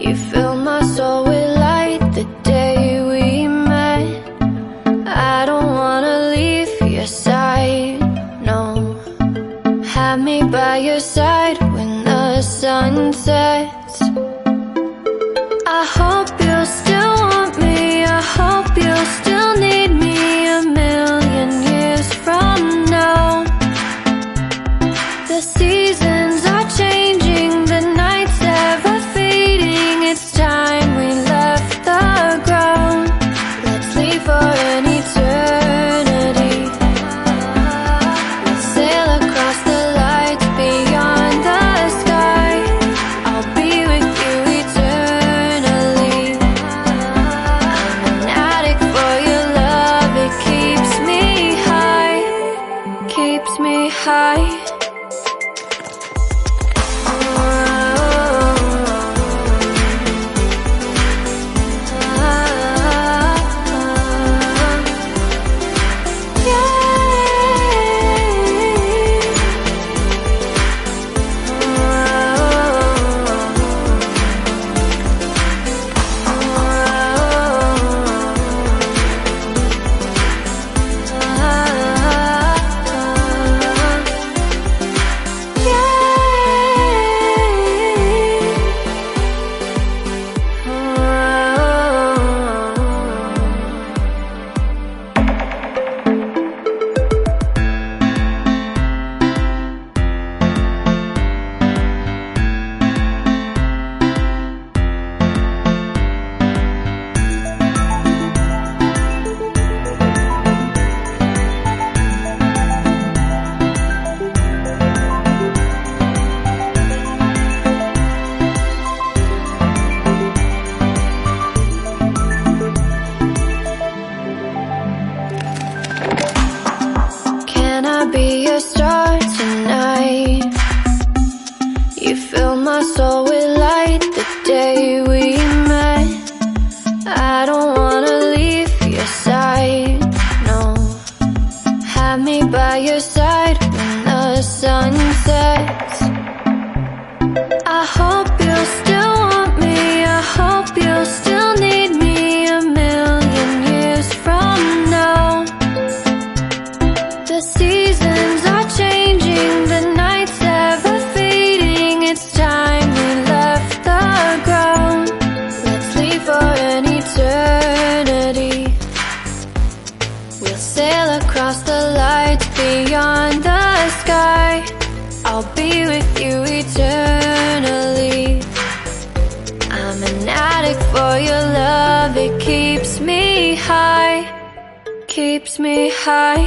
You fill my soul with light the day we met. I don't wanna leave your side, no. Have me by your side when the sun sets. I hope you'll still want me, I hope you'll still need me 1,000,000 years from now. The seasons are changing, the nights ever fading. It's time we left the ground. Let's leave for an eternity. We'll sail across the lights beyond the sky. I'll be with you eternally. I'm an addict for your love, it keeps me high, keeps me high. Can I be your star tonight? You fill my soul with light the day we met. I don't wanna leave your side, no. Have me by your side when the sun sets. I hope you'll still want me, I hope you'll still need me 1,000,000 years from now. The seasons are changing, the nights ever fading. It's time we left the ground. Let's leave for an eternity. We'll sail across the lights beyond the sky. I'll be with you eternally. I'm an addict for your love, it keeps me high, keeps me high.